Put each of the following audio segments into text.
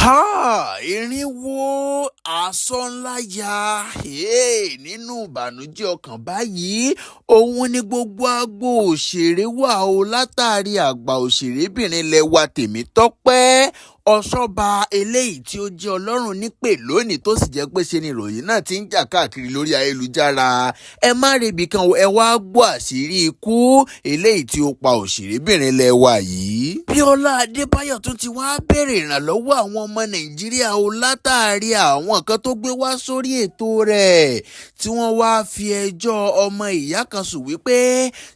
Irinwó asọ́nláyà nínú ìbànújẹ́ ọkàn báyìí òun ni gbogbo agbo òṣèré wà o látàrí àgbà òṣèrébìnrin ilẹ̀ wa Tèmítọ́pẹ́ Ọ̀ṣọ́bà eléyìí tí ó jẹ́ Ọlọ́run nípè lónìí tó sì jẹ́ pé ṣe ni ìròyìn náà ti ń jà káàkiri lórí ayélujára. Ẹ má rebi kan ẹ wá gbọ́ àṣírí ikú eléyìí tí ó pa òṣèrébìnrin ilẹ̀ wa yìí. Bíọ́lá Adébáyọ̀ tún ti wá béèrè ìrànlọ́wọ́ àwọn ọmọ Nàìjíríà o látàrí àwọn kan tó gbé wá sórí ètò rẹ̀ tí wọ́n wá fi ẹjọ́ ọmọ ìyá kan sùn wípé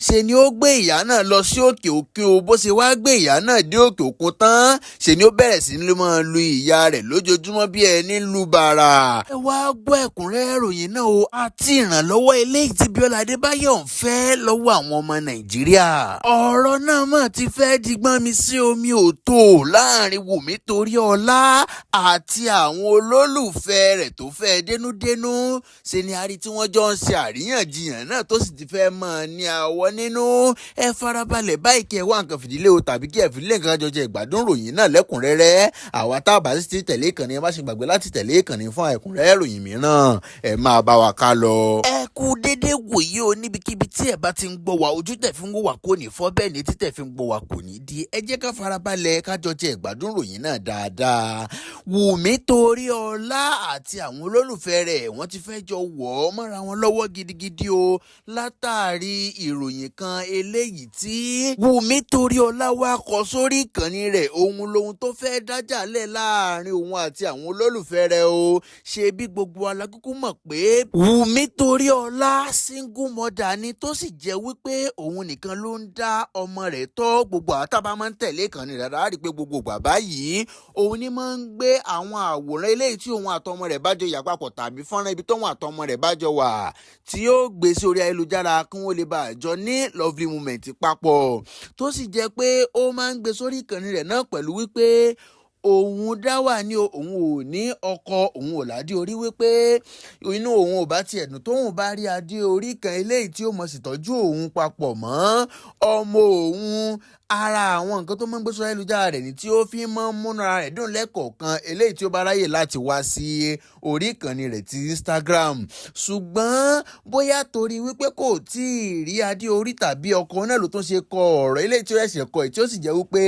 ṣe ni ó gbé ìyá náà lọ sí òkè òkun o, bó ṣe wá gbé ìyá náà dé òkè òkun tán ṣe ni ó bẹ̀rẹ̀ sí ní máa lu ìyá rẹ̀ lójoojúmọ́ bí ẹni lu bàrà. Ẹ wá gbọ́ ẹ̀kúnrẹ́rẹ́ ìròyìn náà o àti ìrànlọ́wọ́ eléyìí tí Bíọ́lá Adébáyọ̀ ń fẹ́ lọ́wọ́ àwọn ọmọ Nàìjíríà. Ọ̀rọ̀ náà mà ti fẹ́ di gbọ́n mi sí omi òtó láàrin Wùmí Toríọlá àti àwọn olólùfẹ́ rẹ̀ tó fẹ́ dénúdénú. Ṣe ni a rí tí wọ́n jọ ń ṣe àríyànjiyàn náà tó sì ti fẹ́ mọ̀ ní àwọ̀ nínú. Ẹ farabalẹ̀ báyìí kí ẹ wá nǹkan fìdílé o tàbí kí ẹ fìdílé nǹkan jọjọ ìgbádùn ròyìn náà lẹ́kùnrẹ́rẹ́. Àwa tá a bá sì ti tẹ̀lé ìkànnì ẹ má ṣe gbàgbé láti tẹ̀lé ìkànnì fún ẹ̀kúnrẹ́rẹ́ ròyìn mìíràn. Ẹ máa bá wa ká lọ. Ẹ kú dédé wòye o níbikíbi tí ẹ bá ti ń gbọ́ wa, ojú tẹ̀ fi ń wò wá kò ní fọ́, bẹ́ẹ̀ ni títẹ̀ fi ń gbọ́ wa kò ní di. Ẹ jẹ́ ká farabalẹ̀ ká jọ jẹ ìgbádùn ròyìn náà dáadáa. Wùmí Toríọlá àti àwọn olólùfẹ́ rẹ̀ wọ́n ti fẹ́ jọ wọ̀ ọ́ mọ́ra wọn lọ́wọ́ gidigidi o látàrí ìròyìn kan eléyìí tí Wùmí Toríọlá wá kọ sórí ìkànnì rẹ̀. Ohun lohun tó fẹ́ dájà lẹ̀ láàrin òun àti àwọn olólùfẹ́ rẹ̀ o. Ṣé bí gbogbo alákùkù mọ̀ pé Wùmí Toríọlá single mother ni tó sì jẹ́ wípé òun nìkan ló ń dá ọmọ rẹ̀ tọ́. Gbogbo àtàbá máa ń tẹ̀lé ìkànnì dáadáa rí pé gbogbo bàbá yìí òun ni máa ń gbé àwọn àwòrán eléyìí tí òun àtọmọ rẹ̀ bá jọ yà papọ̀ tàbí fọ́nrán ibi tóun àtọmọ rẹ̀ bá jọ wà tí ó gbé sí orí ayélujára kí wọ́n lè bá àjọ ní lovely moment papọ̀. Tó sì jẹ́ pé ó máa ń gbé sórí ìkànnì rẹ̀ náà pẹ̀lú wípé òun dá wà ní òun ò ní ọkọ, òun ò ládé orí, wípé inú òun ò bá tiẹ̀ dùn tóun bá rí adé orí kan eléyìí tí ó mọ̀ sí tọ́jú òun papọ̀ mọ́ ọmọ òun. Ara àwọn nǹkan tó máa ń gbé sórí ayélujára rẹ̀ ni tí ó fi máa ń múnra rẹ̀ dùn lẹ́kọ̀ọ̀kan eléyìí tí ó bá ráyè láti wá sí orí ìkànnì rẹ̀ ti Instagram. Ṣùgbọ́n bóyá torí wípé kò tí ì rí adé orí tàbí ọkọ náà ló tún ṣe kọ ọ̀rọ̀ eléyìí tí ó ẹ̀ṣẹ̀ kọ tí ó sì jẹ́ wípé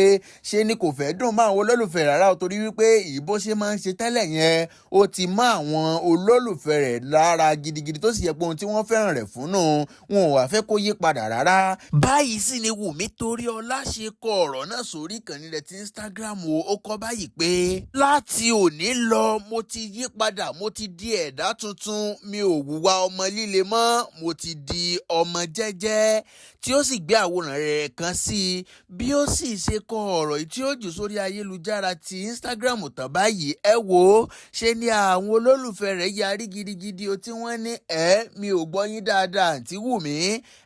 ṣe ni kò fẹ́ dùn mọ́ àwọn olólùfẹ́ rárá o, torí wípé ìbò ṣe máa ń ṣe tẹ́lẹ̀ yẹn ó ti mọ́ àwọn olólùfẹ́ rẹ̀ lára gidigidi tó sì yẹ pé ohun tí wọ́n fẹ́ràn rẹ̀ fún nù wọn ò wá fẹ́ kó yí padà rárá. Báyìí sì ni Wùmí Toríọlá ṣe kọ ọ̀rọ̀ náà sórí ìkànnì rẹ̀ ti Instagram o. Ó kọ báyìí pé láti òní lọ mo ti yí padà, mo ti di ẹ̀dá tuntun, mi ò hùwà ọmọ líle mọ́, mo ti di ọmọ jẹ́jẹ́. Tí ó sì gbé àwòrán rẹ̀ kan sí i bí ó sì ṣe kọ ọ̀rọ̀ yìí tí ó jù sórí ayélujára ti Instagram tán báyìí. Ẹ wò ó, ṣe ni àwọn olólùfẹ́ rẹ̀ yarí gidigidi o tí wọ́n ní mi ò gbọ́ yín dáadáa àǹtí Wùmí,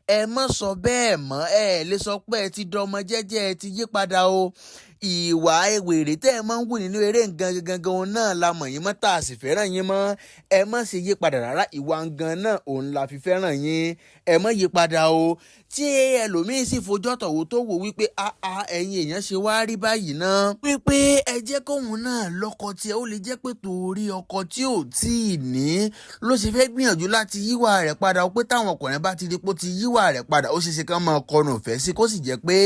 ẹ mọ́ sọ bẹ́ẹ̀ mọ́, ẹ lè sọ pé ẹ ti dọmọ jẹ́jẹ́, ẹ ti yí padà o. Ìwà ewèrè tẹ́ ẹ máa ń wù nínú eré gangan náà la mọ̀ yín mọ́ tá a sì fẹ́ràn yín mọ́. Ẹ má ṣe yí padà rárá, ìwà gan náà òun la fi fẹ́ràn yín, ẹ má yí padà o. Tí ẹlòmíín sì fojú ọ̀tọ̀wò tó wò wípé ẹ̀yin èèyàn ṣe wá rí báyìí náà, wípé ẹ jẹ́ kóun náà lọ́kọ tí ó lè jẹ́ pé torí ọkọ tí ò tí ì ní ló ṣe fẹ́ gbìyànjú láti yíwà rẹ̀ padà ó, pé táwọn ọkùnrin bá ti rí pé ó ti yíwà rẹ̀ padà ó ṣeéṣe kán máa kọnu ìfẹ́ sí, kó sì jẹ́ pé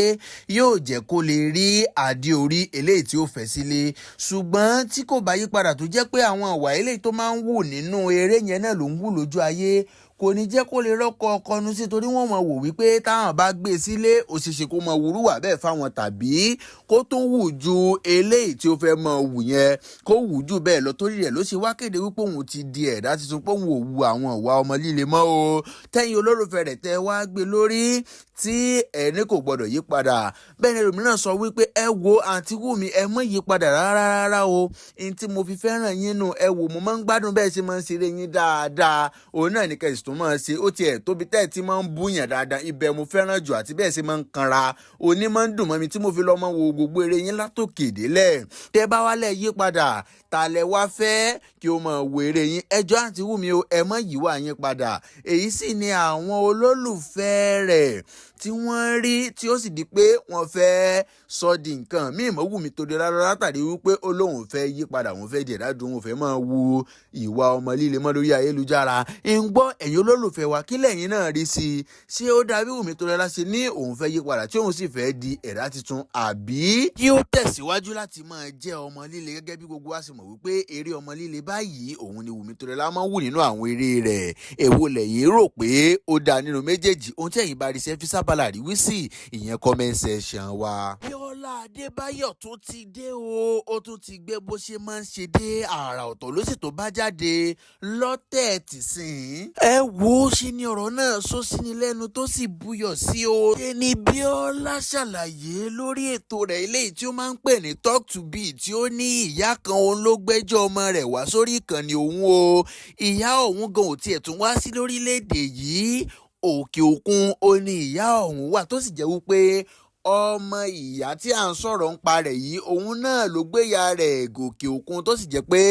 yóò jẹ́ kó lè rí adé orí eléyìí tí ó fẹ́ sílé. Ṣùgbọ́n tí kò bá yí padà tó jẹ́ pé àwọn ìwà eléyìí tó máa ń wù nínú eré yẹn náà ló ń wù lójú ayé, kò ní jẹ́ kó lè rọ́kọ ọkọnu sí, torí wọ́n mọ̀ wò wípé táwọn bá gbé sílé ó ṣeéṣe kó mọ wúrúwà bẹ́ẹ̀ fáwọn tàbí kó tún wù ju eléyìí tí ó fẹ́ mọ wù yẹn kó wù jù bẹ́ẹ̀ lọ. Torí rẹ̀ ló ṣe wá kéde wípé òun ti di ẹ̀dá tuntun, pé òun ò wu àwọn ìwà ọmọ líle mọ́ o. Tẹ́yin olólùfẹ́ rẹ̀ tẹ́ wá gbé lórí tí ẹni kò gbọdọ̀ yí padà. Bẹ́ẹ̀ ni ẹlòmíràn sọ wípé ẹ wo àǹtí Wùmí, ẹ mọ̀ yí padà rárá o, ní tí mo fi fẹ́ràn yín nù. Ẹ wò mo máa ń gbádùn bẹ́ẹ̀ ṣe máa ń ṣeré yín dáadáa, òun náà ní kẹ́sì tó máa ṣe. Ó tiẹ̀ tóbi tẹ́ ẹ̀ tí máa ń búyàn dáadáa, ibẹ̀ mo fẹ́ràn jù, àti bẹ́ẹ̀ ṣe máa ń kanra òní máa ń dùn mọ́ mi tí mo fi lọ́ mọ́ wo gbogbo eré yín látòkè délẹ̀. Tẹ́ bá wálẹ̀ yí padà, ta lẹ wá fẹ́ kí o mọ̀ wèrè yín? Ẹjọ́ àǹtí Wùmí o, ẹ mọ̀ yíwà yín padà. Èyí sì ni àwọn olólùfẹ́ rẹ̀ tí wọ́n rí tí ó sì di pé wọ́n fẹ́ sọ di nǹkan míì mọ́ Wùmí Toríọlá látàrí wípé ó lóun fẹ́ yí padà, òun fẹ́ di ẹ̀dá dùn, òun fẹ́ máa wu ìwà ọmọ líle mọ́ lórí ayélujára. ń gbọ́ ẹ̀yin olólùfẹ́ wa kí lẹ́yìn náà rí sí i? ṣé ó dàbí Wùmí Toríọlá ṣe ní òun fẹ́ yí padà tí òun sì fẹ́ di ẹ̀dá tuntun, àbí kí ó tẹ̀síwájú láti máa jẹ́ ọmọ líle gẹ́gẹ́ bí gbogbo wa sì mọ̀ wípé eré ọmọ líle báyìí òun ni Wùmí Toríọlá máa ń wù nínú àwọn eré rẹ̀. èwo lẹ̀yin rò pé ó dá nínú méjèèjì? ohun tí ẹ̀yin bá rí sẹ́fí sábàlà rí wí sí ìyẹn comment section wa. Bíọ́lá Adébáyọ̀ tó ti dé o, ó tún ti gbé bó ṣe máa ń ṣe dé àrà ọ̀tọ̀ ló sì tó bá jáde lọ́tẹ̀ tìsín. ẹ wo ṣe ni ọ̀rọ̀ náà sọ sí ni lẹ́nu tó sì buyọ̀ sí o. ṣe ni Bíọ́lá ṣàlàyé lórí ètò rẹ̀ eléyìí tí ó máa ń pè ní Talk to Be tí ó ní ìyá kan òun ló gbẹ́jọ́ ọmọ rẹ̀ wá sórí ìkànnì òun o. ìyá òun gan ò tiẹ̀ tún wá sí lórílẹ̀‐èdè yìí, òkè òkun ó ní ìyá òun wà, tó sì jẹ́ wípé ọmọ ìyá tí à ń sọ̀rọ̀ ń pa rẹ̀ yìí òun náà ló gbéya rẹ̀ gòkè òkun, tó sì jẹ́ pé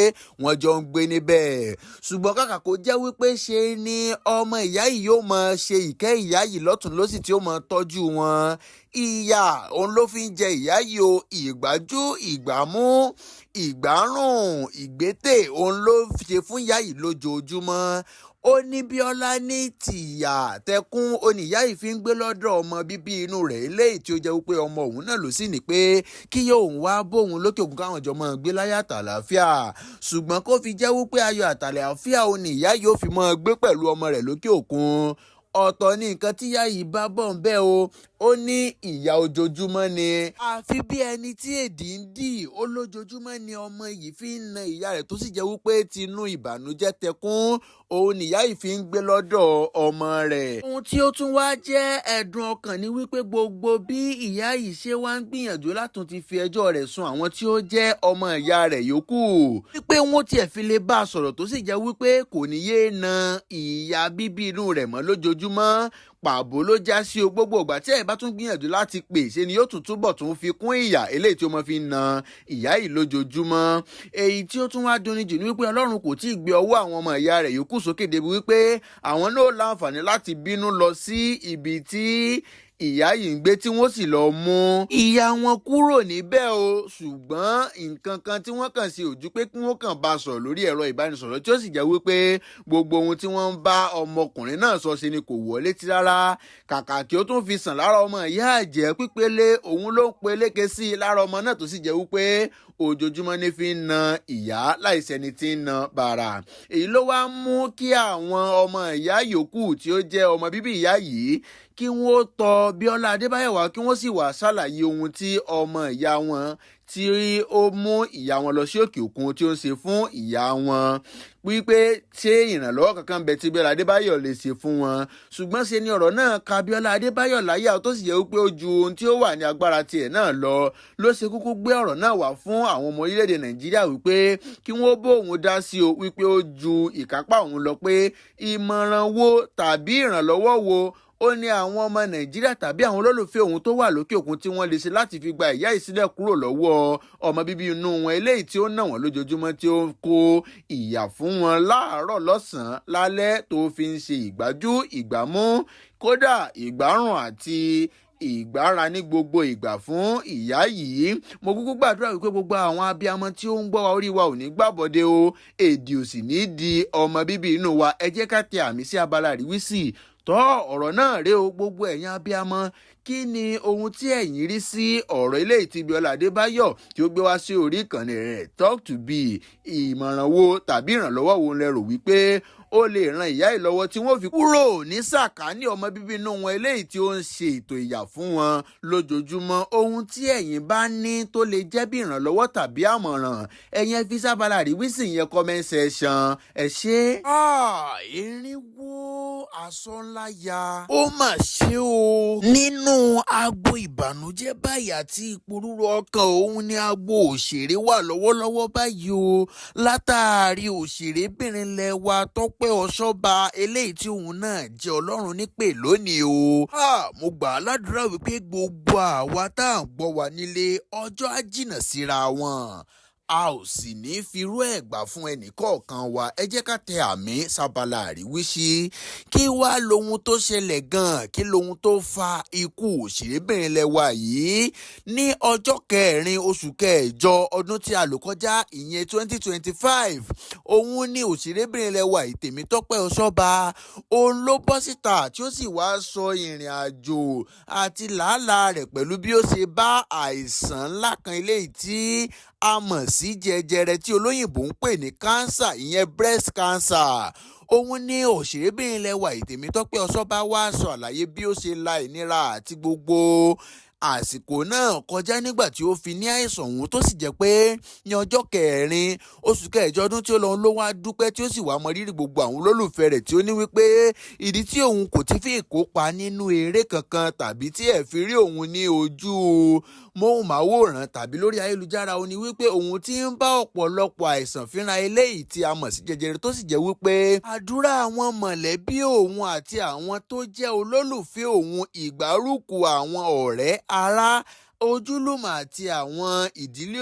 wọ́n jọ ń gbé níbẹ̀. ṣùgbọ́n kàkà kó jẹ́ wípé ṣe ni ọmọ ìyá yìí yóò máa ṣe ìkẹ́ ìyá yìí lọ́tùn lósì tí ó máa tọ́jú wọn. ìyà òun ló fi ń jẹ ìyá yìí o, ìgbájú ìgbámú ìgbárùn ìgbétè òun ló ṣe fún ìyá yìí lójoojúmọ́. ó ní Bíọ́lá ní tìyà tẹkún oníyá yìí fi ń gbé lọ́dọ̀ ọmọ bíbí inú rẹ̀ eléyìí tí ó jẹ́ wípé ọmọ òun náà ló sì ní pé kí yóò wá bóun lókè òkun káwọn jọ máa gbé láyé àtàlàáfíà. ṣùgbọ́n kó fi jẹ́ wípé ayọ̀ àtàlàáfíà oníyá yóò fi máa gbé pẹ̀lú ọmọ rẹ̀ lókè òkun. ọ̀tọ̀ ní nǹkan tíyá yìí bá bọ̀ ń bẹ́ o, ó ní ìyà ojoojúmọ́ ni. àfi bí ẹni tí èdè ń dì, ó lójoojúmọ́ ni ọmọ yìí fi ń na ìyá rẹ̀, tó sì jẹ́ wípé tinú ìbànújẹ́ tẹkún òun nìyá yìí fi ń gbé lọ́dọ̀ ọmọ rẹ̀. ohun tí ó tún wá jẹ́ ẹ̀dùn ọkàn ni wípé gbogbo bí ìyá yìí ṣe wá ń gbìyànjú látún ti fi ẹjọ́ rẹ̀ sun àwọn tí ó jẹ́ ọmọ ìyá rẹ̀ yòókù, wípé wọ́n tiẹ̀ fi lè bá a sọ̀rọ̀, tó sì jẹ́ wípé kò ní yéé na ìyá bíbí inú rẹ̀ mọ́ lójoojúmọ́. pàbó ló já sí o. gbogbo ìgbà tí ẹ bá tún gbìyànjú láti pè ṣe ni yóò tún túbọ̀ tún fi kún ìyà eléyìí tí ó mọ fi na ìyá yìí lójoojúmọ́. èyí tí ó tún wá dunni jù ní wípé Ọlọ́run kò tí ì gbé ọwọ́ àwọn ọmọ ìyá rẹ̀ yòókù sókè débi wípé àwọn náà láǹfààní láti bínú lọ sí ibi tí ìyá yìí ń gbé tí wọ́n sì lọ mú ìyá wọn kúrò níbẹ̀ o. ṣùgbọ́n nǹkan kan tí wọ́n kàn sí ojú pé kí wọ́n kàn bá a sọ̀rọ̀ lórí ẹ̀rọ ìbánisọ̀rọ̀, tí ó sì jẹ́ wípé gbogbo ohun tí wọ́n ń bá ọmọkùnrin náà sọ ṣe ni kò wọ́ létí rárá. kàkà kí ó tún fi sàn lára ọmọ ìyá àjẹ́ pípele, òun ló ń peléke sí i lára ọmọ náà, tó sì jẹ́ wípé ojoojúmọ́ ní fi ń na ìyá láìsẹni tí ń na bàrà. èyí ló wá mú kí àwọn ọmọ ìyá yòókù tí ó jẹ́ ọmọ bíbí ìyá yìí kí wọ́n tọ̀ Bíọ́lá Adébáyọ̀ wá, kí wọ́n sì wá ṣàlàyé ohun tí ọmọ ìyá wọn tí ó mú ìyá wọn lọ sí òkè òkun tí ó ń ṣe fún ìyá wọn, wípé ṣé ìrànlọ́wọ́ kankan bẹ tí Bíọ́lá Adébáyọ̀ lè ṣe fún wọn. ṣùgbọ́n ṣe ni ọ̀rọ̀ náà ka Bíọ́lá Adébáyọ̀ láyà, tó sì jẹ́ wípé ó ju ohun tí ó wà ní agbára tiẹ̀ náà lọ. ló ṣe kúkú gbé ọ̀rọ̀ náà wá fún àwọn ọmọ orílẹ̀-èdè Nàìjíríà wípé kí wọ́n bóun dá sí o, wípé ó ju ìkápá òun lọ, pé ìmọ̀ràn wo tàbí ìrànlọ́wọ́ wo ó ní àwọn ọmọ Nàìjíríà tàbí àwọn olólùfẹ́ òun tó wà lókè òkun tí wọ́n lè ṣe láti fi gba ìyá ìsílẹ̀ kúrò lọ́wọ́ ọmọ bíbí inú wọn eléyìí tí ó nà wọ́n lójoojúmọ́, tí ó kó ìyà fún wọn láàárọ̀ lọ́sàn-án lálẹ́, tó fi ń ṣe ìgbájú ìgbámú kódà ìgbárùn àti ìgbára ní gbogbo ìgbà fún ìyá yìí. mo kúkú gbàdúrà wípé gbogbo àwọn abiyamọ tí ó ń gbọ́ wa, orí wa ò ní gbàbọ̀dé o, èdè ò sì ní di ọmọ bíbí inú wa. ẹ jẹ́ ká tẹ àmì sí abala àríwísí tọ́ ọ̀rọ̀ náà rèé o. gbogbo ẹ̀yin abiyamọ, kí ni ohun tí ẹ̀yin rí sí ọ̀rọ̀ eléyìí tí Bíọ́lá Adébáyọ̀ tí ó gbé wá sí orí ìkànnì rẹ̀ Talk to Be? ìmọ̀ràn wo tàbí ìrànlọ́wọ́ wo lẹ rò wípé ó lè ran ìyá yìí lọ́wọ́ tí wọ́n fi kúrò ní sàkání ọmọ bíbí inú wọn eléyìí tí ó ń ṣe ètò ìyà fún wọn lójoojúmọ́? ohun tí ẹ̀yin bá ní tó lè jẹ́ bí ìrànlọ́wọ́ tàbí àmọ̀ràn, ẹ̀yin fi sábàlá àríwísí yẹn comment section. ẹ ṣé. irinwó aṣọ ńlá ya. ó mà ṣe o. nínú agbo ìbànújẹ́ báyìí àti ìpòrúru ọkàn, òun ni agbo òṣèré wà lọ́wọ́lọ́wọ́ báyìí o, látàrí òṣèrébìnrin lẹ́wà Tọ́pẹ́ Ọ̀ṣọ́bà eléyìí tí òun náà jẹ́ Ọlọ́run nípè lónìí o. mo gbà á ládùúrà wípé gbogbo àwa tá à ń gbọ́ wa nílé, ọjọ́ á jìnnà síra wọn. a ò sì ní firú ẹ̀ gbà fún ẹnì kọ̀ọ̀kan wa. Ẹ jẹ́ ká tẹ àmì sábàlá àríwísí. Kí wá lohun tó ṣẹlẹ̀ gan-an? Kí lohun tó fa ikú òṣèrébìnrin lẹ́wà yìí? Ní ọjọ́ 4 oṣù kẹjọ ọdún tí a lò kọjá, ìyẹn 2025, òun ni òṣèrébìnrin lẹ́wà yìí Tèmítọ́pẹ́ Ọ̀ṣọ́ba. Òun ló bọ́ síta tí ó sì wá sọ ìrìn àjò àti làálàá rẹ̀ pẹ̀lú bí ó ṣe bá àìsàn ńlá kan eléyìí tí a mọ̀ sí jẹjẹrẹ tí olóyìnbó ń pè ní cancer, ìyẹn breast cancer. Òun ní òṣèrébìnrin lẹ́wà yìí Tèmítọ́pẹ́ Ọ̀ṣọ́ba wá sọ àlàyé bí ó ṣe la ìnira àti gbogbo àsìkò náà kọjá nígbà tí ó fi ní àìsàn ọ̀hún, tó sì jẹ́ pé ní ọjọ́ 4 oṣù kẹjọ ọdún tí ó lọ ló wá dúpẹ́ tí ó sì wá mọ rírì gbogbo àwọn olólùfẹ́ rẹ̀ tí ó ní wípé ìdí tí òun kò ti fi kópa nínú eré kankan tàbí tí ẹ̀ fi rí òun ní ojú móhùnmáwòrán tàbí lórí ayélujára ó ní wípé òun ti ń bá ọ̀pọ̀lọpọ̀ àìsàn fínra eléyìí tí a mọ̀ sí jẹjẹrẹ, tó sì jẹ́ wípé àdúrà àwọn mọ̀lẹ́bí òun àti àwọn tó jẹ́ olólùfẹ́ òun, ìgbárùkù àwọn ọ̀rẹ́, ará, ojúlùmọ̀ àti àwọn ìdílé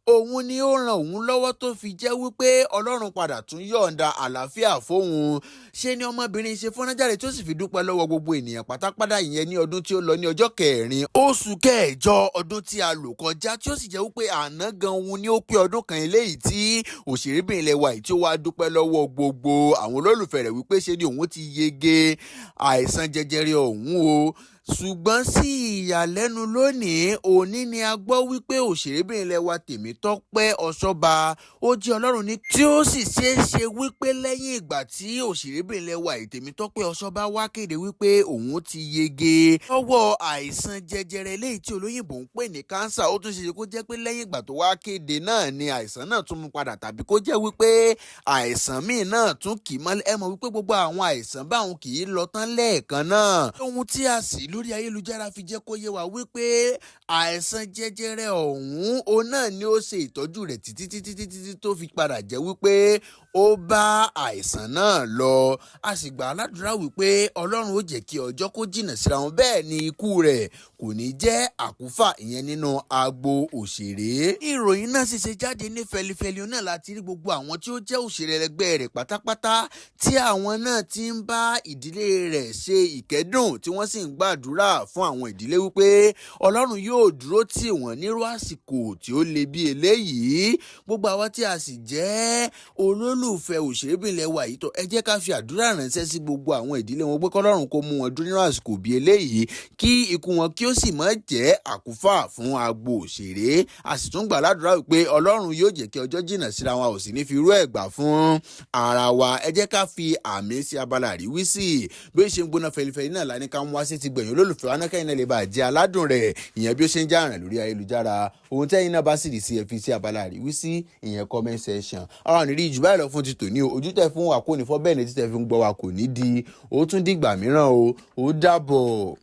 òun ni ó ràn òun lọ́wọ́ tó fi jẹ́ wípé Ọlọ́run padà tún yọ̀ǹda àlàáfíà fóun. Ṣé ni ọmọbìnrin ṣe fọ́nrán jáde tí ó sì fi dúpẹ́ lọ́wọ́ gbogbo ènìyàn pátápátá, ìyẹn ní ọdún tí ó lọ ní ọjọ́ 4 oṣù kẹjọ ọdún tí a lò kọjá, tí ó sì jẹ́ wípé àná gan òun ni ó pé ọdún kan eléyìí tí òṣèrébìnrin lẹ́wà yìí tí ó wá dúpẹ́ lọ́wọ́ gbogbo àwọn olólùfẹ́ rẹ̀ wípé ṣe ni òun ti yege àìsàn jẹjẹrẹ ọ̀hún o. Ṣùgbọ́n sí ìyàlẹ́nu lónìí, òní ni a gbọ́ wípé òṣèrébìnrin lẹ́wà Tèmítọ́pẹ́ Ọ̀ṣọ́ba ó jẹ́ Ọlọ́run ní, tí ó sì ṣeéṣe wípé lẹ́yìn ìgbà tí òṣèrébìnrin lẹ́wà Tèmítọ́pẹ́ Ọ̀ṣọ́ba wá kéde wípé òun ti yege lọ́wọ́ àìsàn jẹjẹrẹ léyìí tí olóyìnbó ń pè ní cancer, ó tún ṣe kó jẹ́ pé lẹ́yìn ìgbà tó wá kéde náà ni àìsàn náà tún mú padà, tàbí kó jẹ́ wípé àìsàn míì náà tún kì í mọ́lẹ̀. Ẹ mọ̀ wípé gbogbo àwọn àìsàn báwọn kì í lọ tán lẹ́ẹ̀kan náà. Ohun tí a sì lórí ayélujára fi jẹ́ kó yé wa wípé àìsàn jẹjẹrẹ ọ̀hún òun náà ni ó ṣe ìtọ́jú rẹ̀ títí tó fi padà jẹ́ wípé ó bá àìsàn náà lọ. A sì gbà aládùúrà wípé Ọlọ́run ó jẹ́ kí ọjọ́ kó jìnnà síra wọn, bẹ́ẹ̀ ni ikú rẹ̀ kò ní jẹ́ àkúfà, ìyẹn nínú agbo òṣèré. Ìròyìn náà sì ṣe jáde ní fẹlifẹli náà láti rí gbogbo àwọn tí ó jẹ́ òṣèré ẹlẹgbẹ́ rẹ̀ pátápátá tí àwọn náà ti ń bá ìdílé rẹ̀ ṣe ìkẹ́dùn, tí wọ́n sì ń gbàdúrà fún àwọn ìdílé wípé Ọlọ́run yóò dúró tì wọ́n nírú àsìkò tí ó le bí eléyìí. Gbogbo àwa tí a sì jẹ́ olólùfẹ́ òṣèrébìnrin lẹ́wà yìí, tó ẹ jẹ́ ká fi àdúrà ránṣẹ́ sí gbogbo àwọn ìdílé wọn pé k'Ọlọ́run kó mú wọn dúró nírú àsìkò bí eléyìí, kí ikú wọn kí ó sì má jẹ́ àkúfà fún agbo òṣèré. A sì tún gbà ládùúrà wípé Ọlọ́run yóò jẹ́ kí ọjọ́ jìnnà síra wọn, ò sì ní fi irú ẹ̀ gbà fún ara wa. Ẹ jẹ́ ká fi àmì sí abala àríwísí. Bí ó ṣe ń gbóná fẹlifẹli náà la ní ká mú wá sí ti gbẹ̀yìn olólùfẹ́ wa náà, kẹ́yìn náà lè bá jẹ́ aládùn rẹ̀, ìyẹn bí ó ṣe ń jàràn lórí ayélujára. Ohun tẹ́yìn náà bá sì rí sí ẹ fi sí abala àríwísí, ìyẹn comment section. Àwọn àníri jù báyìí lọ fún ti tòní o. Ojú tẹ́ fún wa kò ní fọ́, bẹ́ẹ̀ ni títẹ́ fi ń gbọ́ wa kò ní di. Ó tún dìgbà mìíràn o. Ó dàbọ̀.